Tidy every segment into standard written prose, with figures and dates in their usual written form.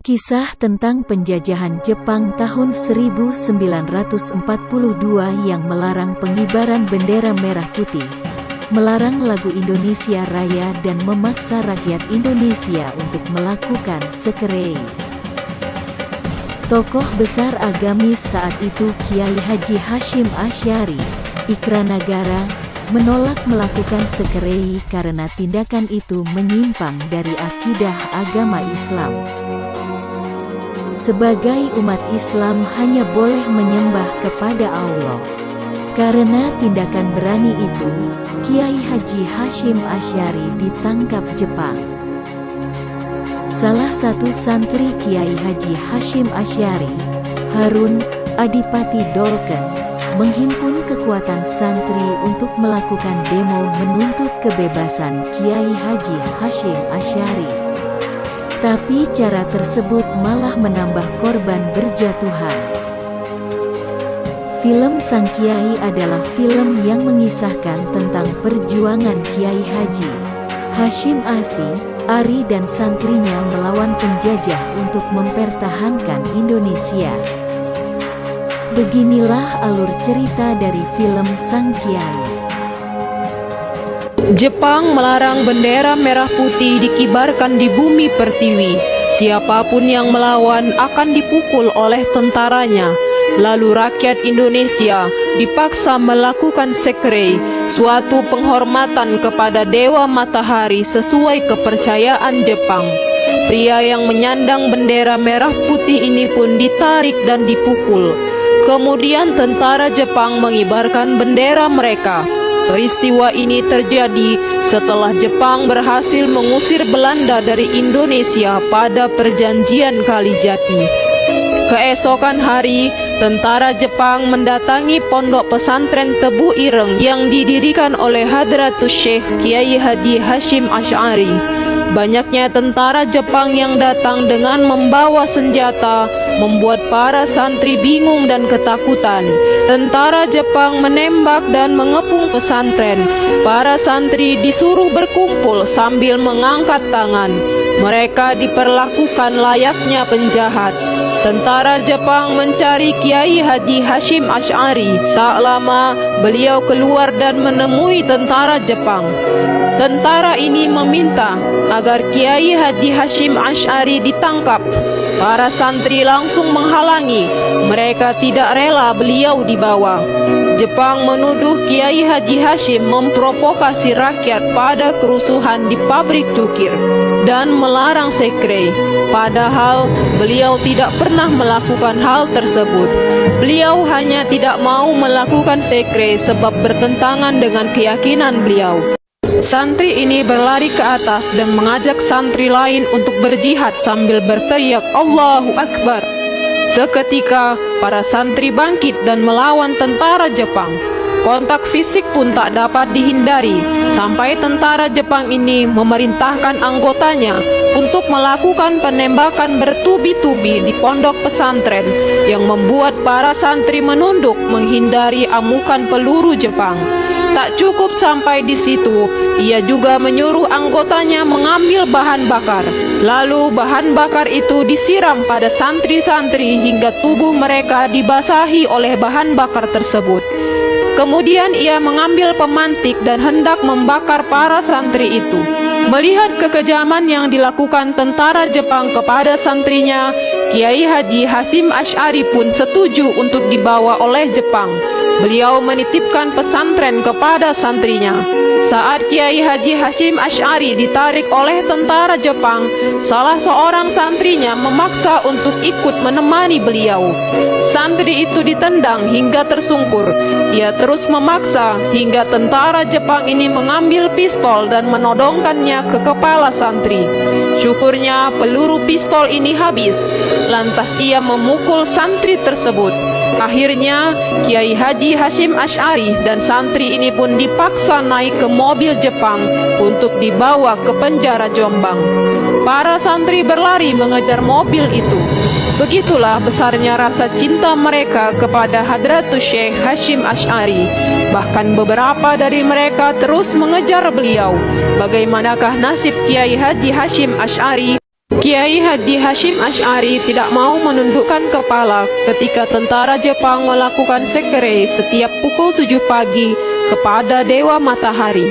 Kisah tentang penjajahan Jepang tahun 1942 yang melarang pengibaran bendera merah putih, melarang lagu Indonesia Raya dan memaksa rakyat Indonesia untuk melakukan sekerei. Tokoh besar agamis saat itu Kiai Haji Hashim Asy'ari, Ikranagara, menolak melakukan sekerei karena tindakan itu menyimpang dari akidah agama Islam. Sebagai umat Islam hanya boleh menyembah kepada Allah. Karena tindakan berani itu, Kiai Haji Hashim Asy'ari ditangkap Jepang. Salah satu santri Kiai Haji Hashim Asy'ari, Harun Adipati Dolken, menghimpun kekuatan santri untuk melakukan demo menuntut kebebasan Kiai Haji Hashim Asy'ari. Tapi cara tersebut malah menambah korban berjatuhan. Film Sang Kiai adalah film yang mengisahkan tentang perjuangan Kiai Haji Hashim Asy'ari dan santrinya melawan penjajah untuk mempertahankan Indonesia. Beginilah alur cerita dari film Sang Kiai. Jepang melarang bendera merah putih dikibarkan di bumi pertiwi. Siapapun yang melawan akan dipukul oleh tentaranya. Lalu rakyat Indonesia dipaksa melakukan sekerei, suatu penghormatan kepada Dewa Matahari sesuai kepercayaan Jepang. Pria yang menyandang bendera merah putih ini pun ditarik dan dipukul. Kemudian tentara Jepang mengibarkan bendera mereka. Peristiwa ini terjadi setelah Jepang berhasil mengusir Belanda dari Indonesia pada Perjanjian Kalijati. Keesokan hari, tentara Jepang mendatangi pondok pesantren Tebu Ireng yang didirikan oleh Hadratus Syekh Kiai Haji Hashim Asy'ari. Banyaknya tentara Jepang yang datang dengan membawa senjata membuat para santri bingung dan ketakutan. Tentara Jepang menembak dan mengepung pesantren. Para santri disuruh berkumpul sambil mengangkat tangan. Mereka diperlakukan layaknya penjahat. Tentara Jepang mencari Kiai Haji Hashim Asy'ari. Tak lama, beliau keluar dan menemui tentara Jepang. Tentara ini meminta agar Kiai Haji Hashim Asy'ari ditangkap. Para santri langsung menghalangi. Mereka tidak rela beliau dibawa. Jepang menuduh Kiai Haji Hashim memprovokasi rakyat pada kerusuhan di pabrik cukir dan melarang sekerei. Padahal beliau tidak pernah melakukan hal tersebut. Beliau hanya tidak mau melakukan sekerei sebab bertentangan dengan keyakinan beliau. Santri ini berlari ke atas dan mengajak santri lain untuk berjihad sambil berteriak Allahu Akbar. Seketika para santri bangkit dan melawan tentara Jepang. Kontak fisik pun tak dapat dihindari sampai tentara Jepang ini memerintahkan anggotanya untuk melakukan penembakan bertubi-tubi di pondok pesantren yang membuat para santri menunduk menghindari amukan peluru Jepang. Tak cukup sampai di situ, ia juga menyuruh anggotanya mengambil bahan bakar. Lalu bahan bakar itu disiram pada santri-santri hingga tubuh mereka dibasahi oleh bahan bakar tersebut. Kemudian ia mengambil pemantik dan hendak membakar para santri itu. Melihat kekejaman yang dilakukan tentara Jepang kepada santrinya, Kiai Haji Hashim Asy'ari pun setuju untuk dibawa oleh Jepang. Beliau menitipkan pesantren kepada santrinya. Saat Kiai Haji Hashim Asy'ari ditarik oleh tentara Jepang, salah seorang santrinya memaksa untuk ikut menemani beliau. Santri itu ditendang hingga tersungkur. Ia terus memaksa hingga tentara Jepang ini mengambil pistol dan menodongkannya ke kepala santri. Syukurnya peluru pistol ini habis. Lantas ia memukul santri tersebut. Akhirnya Kiai Haji Hashim Asy'ari dan santri ini pun dipaksa naik ke mobil Jepang untuk dibawa ke penjara Jombang. Para santri berlari mengejar mobil itu. Begitulah besarnya rasa cinta mereka kepada Hadratus Syekh Hashim Asy'ari. Bahkan beberapa dari mereka terus mengejar beliau. Bagaimanakah nasib Kiai Haji Hashim Asy'ari? Kiai Haji Hashim Asy'ari tidak mau menundukkan kepala ketika tentara Jepang melakukan sekre setiap pukul 7 pagi kepada Dewa Matahari.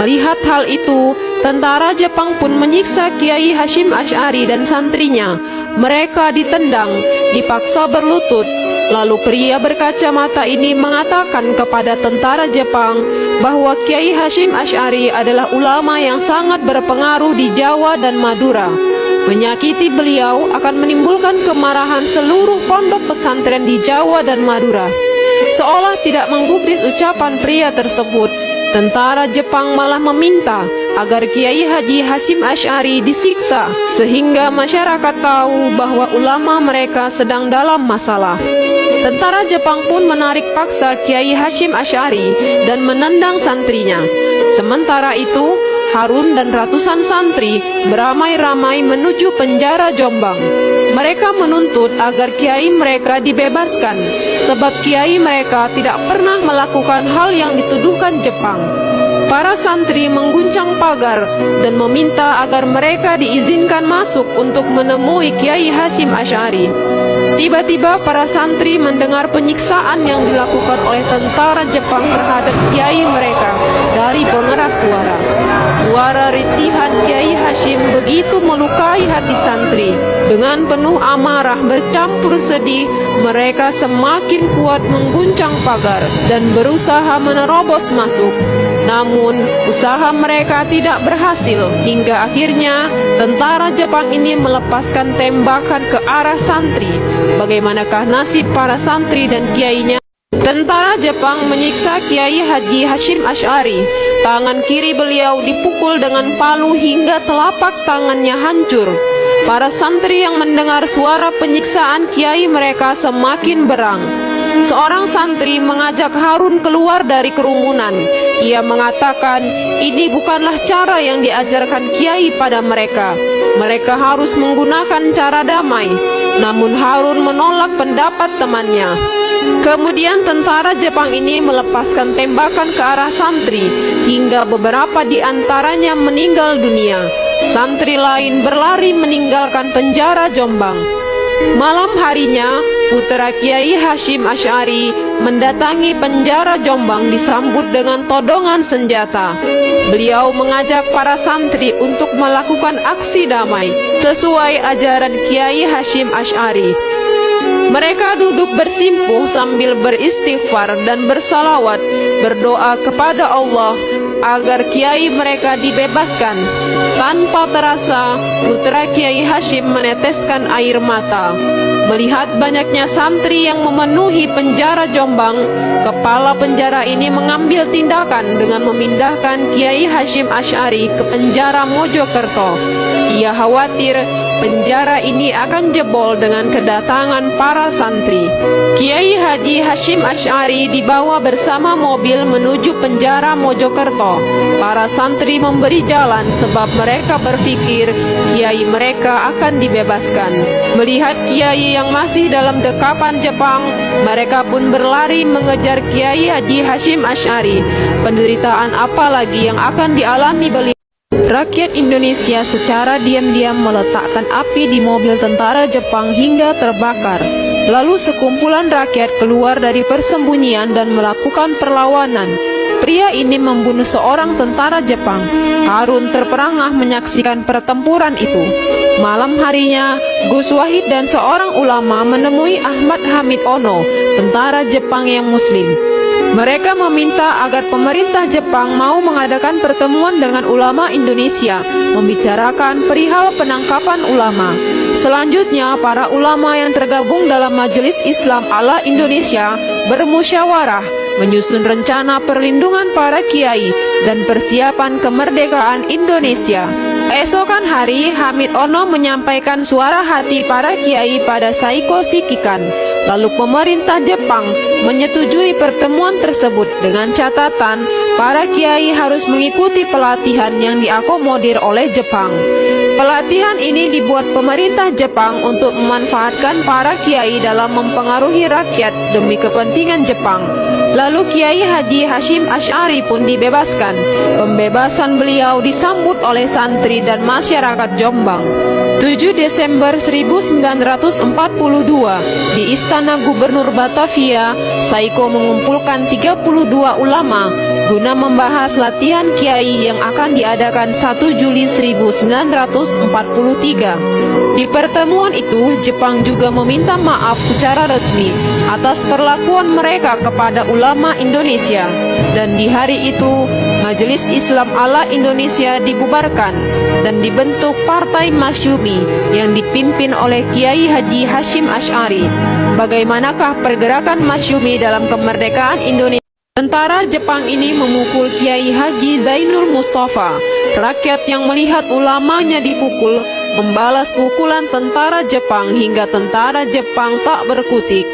Melihat hal itu, tentara Jepang pun menyiksa Kiai Hashim Asy'ari dan santrinya. Mereka ditendang, dipaksa berlutut. Lalu pria berkacamata ini mengatakan kepada tentara Jepang bahwa Kiai Hashim Asy'ari adalah ulama yang sangat berpengaruh di Jawa dan Madura. Menyakiti beliau akan menimbulkan kemarahan seluruh pondok pesantren di Jawa dan Madura. Seolah tidak menggubris ucapan pria tersebut, tentara Jepang malah meminta agar Kiai Haji Hashim Asy'ari disiksa, sehingga masyarakat tahu bahwa ulama mereka sedang dalam masalah. Tentara Jepang pun menarik paksa Kiai Hashim Asy'ari dan menendang santrinya. Sementara itu, Harun dan ratusan santri beramai-ramai menuju penjara Jombang. Mereka menuntut agar kiai mereka dibebaskan, sebab kiai mereka tidak pernah melakukan hal yang dituduhkan Jepang. Para santri mengguncang pagar dan meminta agar mereka diizinkan masuk untuk menemui Kiai Hashim Asy'ari. Tiba-tiba para santri mendengar penyiksaan yang dilakukan oleh tentara Jepang terhadap kiai mereka dari pengeras suara. Suara rintihan Kiai Hashim begitu melukai hati santri. Dengan penuh amarah bercampur sedih, mereka semakin kuat mengguncang pagar dan berusaha menerobos masuk. Namun, usaha mereka tidak berhasil hingga akhirnya tentara Jepang ini melepaskan tembakan ke arah santri. Bagaimanakah nasib para santri dan kiainya? Tentara Jepang menyiksa Kiai Haji Hashim Asy'ari. Tangan kiri beliau dipukul dengan palu hingga telapak tangannya hancur. Para santri yang mendengar suara penyiksaan kiai mereka semakin berang. Seorang santri mengajak Harun keluar dari kerumunan. Ia mengatakan ini bukanlah cara yang diajarkan kiai pada mereka. Mereka harus menggunakan cara damai. Namun Harun menolak pendapat temannya. Kemudian tentara Jepang ini melepaskan tembakan ke arah santri hingga beberapa di antaranya meninggal dunia. Santri lain berlari meninggalkan penjara Jombang. Malam harinya, putra Kiai Hashim Asy'ari mendatangi penjara Jombang disambut dengan todongan senjata. Beliau mengajak para santri untuk melakukan aksi damai sesuai ajaran Kiai Hashim Asy'ari. Mereka duduk bersimpuh sambil beristighfar dan bersalawat, berdoa kepada Allah agar kiai mereka dibebaskan. Tanpa terasa, putra Kiai Hashim meneteskan air mata. Melihat banyaknya santri yang memenuhi penjara Jombang, kepala penjara ini mengambil tindakan dengan memindahkan Kiai Hashim Asy'ari ke penjara Mojokerto. Ia khawatir penjara ini akan jebol dengan kedatangan para santri. Kiai Haji Hashim Asy'ari dibawa bersama mobil menuju penjara Mojokerto. Para santri memberi jalan sebab mereka berpikir kiai mereka akan dibebaskan. Melihat kiai yang masih dalam dekapan Jepang, mereka pun berlari mengejar Kiai Haji Hashim Asy'ari. Penderitaan apa lagi yang akan dialami beliau? Rakyat Indonesia secara diam-diam meletakkan api di mobil tentara Jepang hingga terbakar. Lalu sekumpulan rakyat keluar dari persembunyian dan melakukan perlawanan. Pria ini membunuh seorang tentara Jepang. Harun terperangah menyaksikan pertempuran itu. Malam harinya, Gus Wahid dan seorang ulama menemui Ahmad Hamid Ono, tentara Jepang yang muslim. Mereka meminta agar pemerintah Jepang mau mengadakan pertemuan dengan ulama Indonesia, membicarakan perihal penangkapan ulama. Selanjutnya, para ulama yang tergabung dalam Majelis Islam ala Indonesia bermusyawarah, menyusun rencana perlindungan para kiai dan persiapan kemerdekaan Indonesia. Keesokan hari, Hamid Ono menyampaikan suara hati para kiai pada Saiko Shikikan. Lalu pemerintah Jepang menyetujui pertemuan tersebut dengan catatan para kiai harus mengikuti pelatihan yang diakomodir oleh Jepang. Pelatihan ini dibuat pemerintah Jepang untuk memanfaatkan para kiai dalam mempengaruhi rakyat demi kepentingan Jepang. Lalu Kiai Haji Hashim Asy'ari pun dibebaskan. Pembebasan beliau disambut oleh santri dan masyarakat Jombang. 7 Desember 1942 di Istana Gubernur Batavia, Saiko mengumpulkan 32 ulama guna membahas latihan kiai yang akan diadakan 1 Juli 1943. Di pertemuan itu, Jepang juga meminta maaf secara resmi atas perlakuan mereka kepada ulama Indonesia. Dan di hari itu, Majelis Islam ala Indonesia dibubarkan dan dibentuk Partai Masyumi yang dipimpin oleh Kiai Haji Hashim Asy'ari. Bagaimanakah pergerakan Masyumi dalam kemerdekaan Indonesia? Tentara Jepang ini memukul Kiai Haji Zainul Mustafa. Rakyat yang melihat ulamanya dipukul membalas pukulan tentara Jepang hingga tentara Jepang tak berkutik.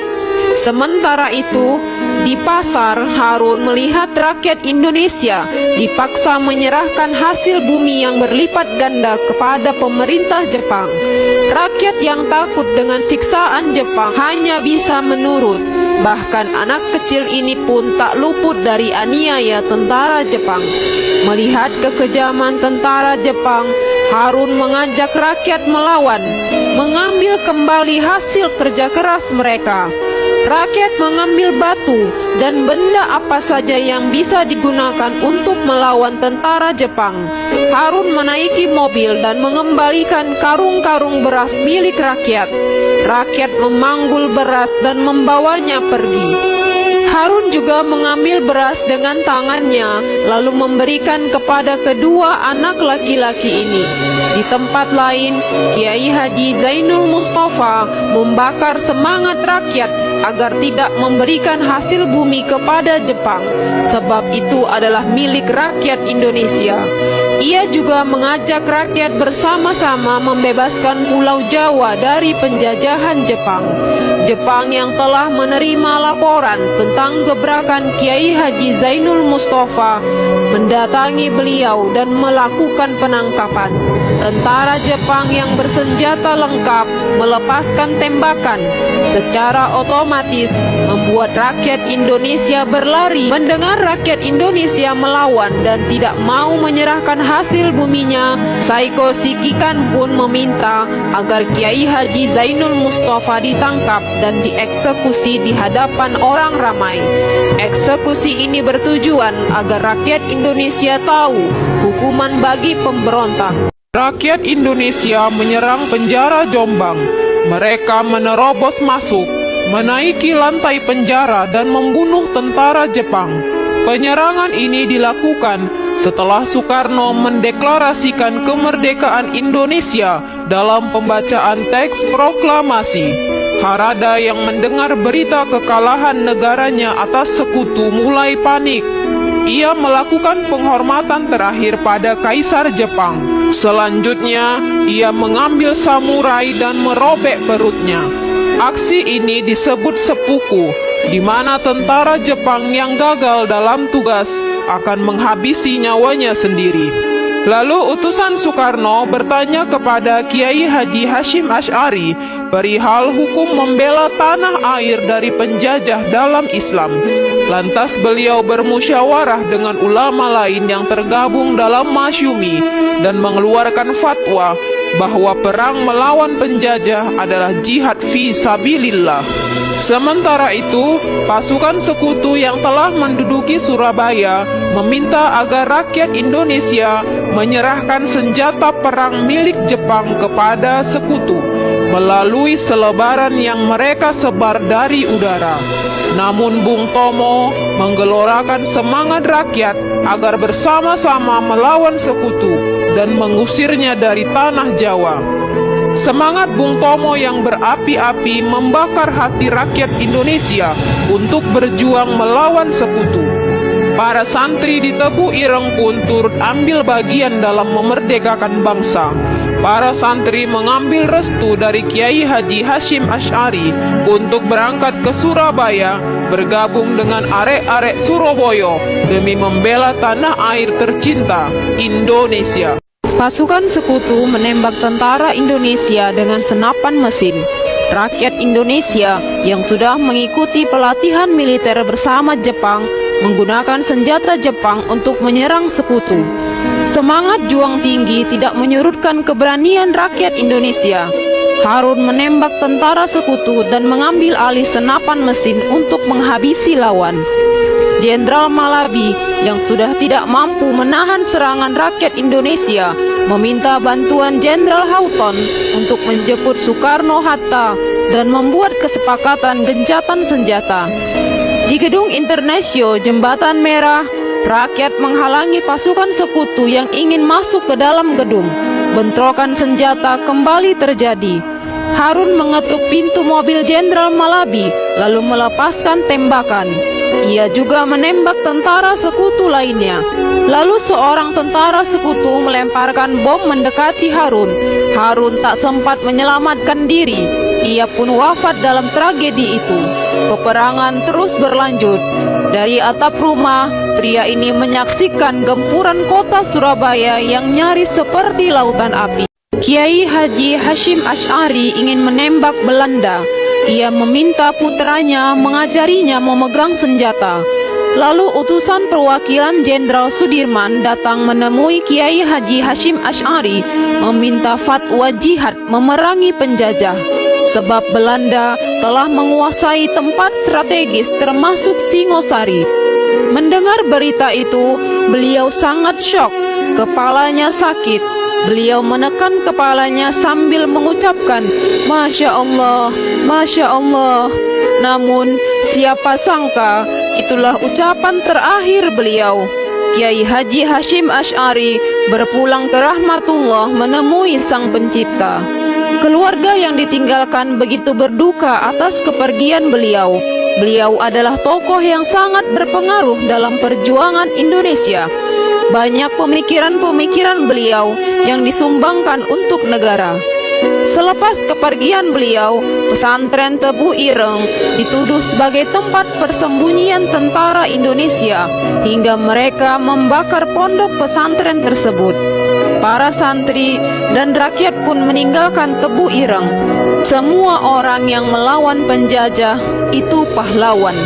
Sementara itu, di pasar, Harun melihat rakyat Indonesia dipaksa menyerahkan hasil bumi yang berlipat ganda kepada pemerintah Jepang. Rakyat yang takut dengan siksaan Jepang hanya bisa menurut. Bahkan anak kecil ini pun tak luput dari aniaya tentara Jepang. Melihat kekejaman tentara Jepang, Harun mengajak rakyat melawan, mengambil kembali hasil kerja keras mereka. Rakyat mengambil batu dan benda apa saja yang bisa digunakan untuk melawan tentara Jepang. Harun menaiki mobil dan mengembalikan karung-karung beras milik rakyat. Rakyat memanggul beras dan membawanya pergi. Harun juga mengambil beras dengan tangannya, lalu memberikan kepada kedua anak laki-laki ini. Di tempat lain, Kiai Haji Zainul Mustafa membakar semangat rakyat agar tidak memberikan hasil bumi kepada Jepang, sebab itu adalah milik rakyat Indonesia. Ia juga mengajak rakyat bersama-sama membebaskan Pulau Jawa dari penjajahan Jepang. Jepang yang telah menerima laporan tentang gebrakan Kiai Haji Zainul Mustafa mendatangi beliau dan melakukan penangkapan. Tentara Jepang yang bersenjata lengkap melepaskan tembakan. Secara otomatis membuat rakyat Indonesia berlari. Mendengar rakyat Indonesia melawan dan tidak mau menyerahkan hasil buminya, Saiko Sikikan pun meminta agar Kiai Haji Zainul Mustafa ditangkap dan dieksekusi di hadapan orang ramai. Eksekusi ini bertujuan agar rakyat Indonesia tahu hukuman bagi pemberontak. Rakyat Indonesia menyerang penjara Jombang. Mereka menerobos masuk, menaiki lantai penjara dan membunuh tentara Jepang. Penyerangan ini dilakukan setelah Soekarno mendeklarasikan kemerdekaan Indonesia dalam pembacaan teks proklamasi. Harada yang mendengar berita kekalahan negaranya atas sekutu mulai panik. Ia melakukan penghormatan terakhir pada Kaisar Jepang. Selanjutnya, ia mengambil samurai dan merobek perutnya. Aksi ini disebut seppuku, di mana tentara Jepang yang gagal dalam tugas akan menghabisi nyawanya sendiri. Lalu utusan Soekarno bertanya kepada Kiai Haji Hashim Asy'ari perihal hukum membela tanah air dari penjajah dalam Islam. Lantas beliau bermusyawarah dengan ulama lain yang tergabung dalam Masyumi dan mengeluarkan fatwa bahwa perang melawan penjajah adalah jihad fi sabilillah. Sementara itu, pasukan sekutu yang telah menduduki Surabaya meminta agar rakyat Indonesia menyerahkan senjata perang milik Jepang kepada sekutu melalui selebaran yang mereka sebar dari udara. Namun Bung Tomo menggelorakan semangat rakyat agar bersama-sama melawan sekutu dan mengusirnya dari tanah Jawa. Semangat Bung Tomo yang berapi-api membakar hati rakyat Indonesia untuk berjuang melawan sekutu. Para santri di Tebu Ireng pun turut ambil bagian dalam memerdekakan bangsa. Para santri mengambil restu dari Kiai Haji Hashim Asy'ari untuk berangkat ke Surabaya bergabung dengan arek-arek Surabaya demi membela tanah air tercinta, Indonesia. Pasukan sekutu menembak tentara Indonesia dengan senapan mesin. rakyat Indonesia yang sudah mengikuti pelatihan militer bersama Jepang menggunakan senjata Jepang untuk menyerang sekutu. Semangat juang tinggi tidak menyurutkan keberanian rakyat Indonesia. Harun menembak tentara sekutu dan mengambil alih senapan mesin untuk menghabisi lawan. Jenderal Malabi yang sudah tidak mampu menahan serangan rakyat Indonesia meminta bantuan Jenderal Houghton untuk menjemput Soekarno-Hatta dan membuat kesepakatan gencatan senjata. Di Gedung Internasio Jembatan Merah, rakyat menghalangi pasukan sekutu yang ingin masuk ke dalam gedung. Bentrokan senjata kembali terjadi. Harun mengetuk pintu mobil Jenderal Malabi lalu melepaskan tembakan. Ia juga menembak tentara sekutu lainnya. Lalu seorang tentara sekutu melemparkan bom mendekati Harun. Harun tak sempat menyelamatkan diri. Ia pun wafat dalam tragedi itu. Peperangan terus berlanjut. Dari atap rumah, pria ini menyaksikan gempuran kota Surabaya yang nyaris seperti lautan api. Kiai Haji Hashim Asy'ari ingin menembak Belanda. Ia meminta putranya mengajarinya memegang senjata. Lalu utusan perwakilan Jenderal Sudirman datang menemui Kiai Haji Hashim Asy'ari meminta fatwa jihad memerangi penjajah. Sebab Belanda telah menguasai tempat strategis termasuk Singosari. Mendengar berita itu, beliau sangat syok, kepalanya sakit. Beliau menekan kepalanya sambil mengucapkan, Masya Allah, Masya Allah. Namun, siapa sangka, itulah ucapan terakhir beliau. Kiai Haji Hashim Asy'ari berpulang ke rahmatullah menemui Sang Pencipta. Keluarga yang ditinggalkan begitu berduka atas kepergian beliau. Beliau adalah tokoh yang sangat berpengaruh dalam perjuangan Indonesia. Banyak pemikiran-pemikiran beliau yang disumbangkan untuk negara. Selepas kepergian beliau, pesantren Tebu Ireng dituduh sebagai tempat persembunyian tentara Indonesia hingga mereka membakar pondok pesantren tersebut. Para santri dan rakyat pun meninggalkan Tebu Ireng. Semua orang yang melawan penjajah itu pahlawan.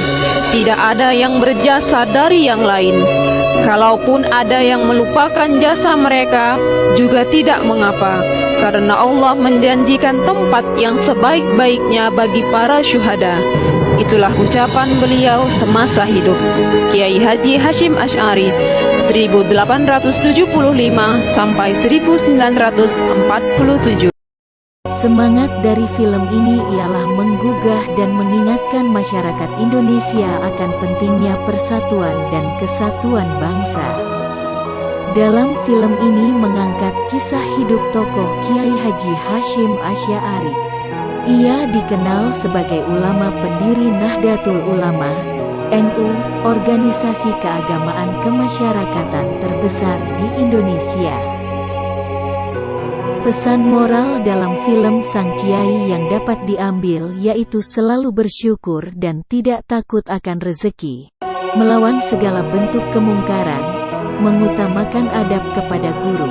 Tidak ada yang berjasa dari yang lain. Kalaupun ada yang melupakan jasa mereka, juga tidak mengapa, karena Allah menjanjikan tempat yang sebaik-baiknya bagi para syuhada. Itulah ucapan beliau semasa hidup. Kiai Haji Hashim Asy'ari 1875 sampai 1947. Semangat dari film ini ialah menggugah dan mengingatkan masyarakat Indonesia akan pentingnya persatuan dan kesatuan bangsa. Dalam film ini mengangkat kisah hidup tokoh Kiai Haji Hashim Asy'ari. Ia dikenal sebagai ulama pendiri Nahdlatul Ulama, NU, organisasi keagamaan kemasyarakatan terbesar di Indonesia. Pesan moral dalam film Sang Kiai yang dapat diambil yaitu selalu bersyukur dan tidak takut akan rezeki, melawan segala bentuk kemungkaran, mengutamakan adab kepada guru,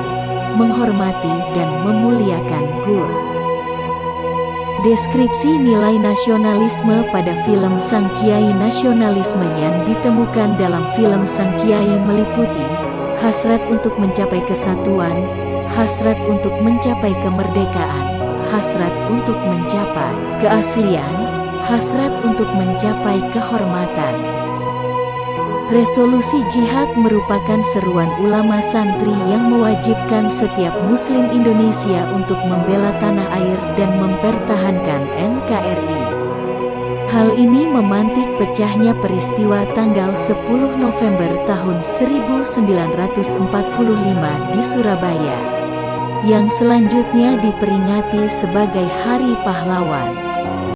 menghormati dan memuliakan guru. Deskripsi nilai nasionalisme pada film Sang Kiai. Nasionalisme yang ditemukan dalam film Sang Kiai meliputi hasrat untuk mencapai kesatuan, hasrat untuk mencapai kemerdekaan, hasrat untuk mencapai keaslian, hasrat untuk mencapai kehormatan. Resolusi jihad merupakan seruan ulama santri yang mewajibkan setiap muslim Indonesia untuk membela tanah air dan mempertahankan NKRI. Hal ini memantik pecahnya peristiwa tanggal 10 November tahun 1945 di Surabaya, yang selanjutnya diperingati sebagai Hari Pahlawan.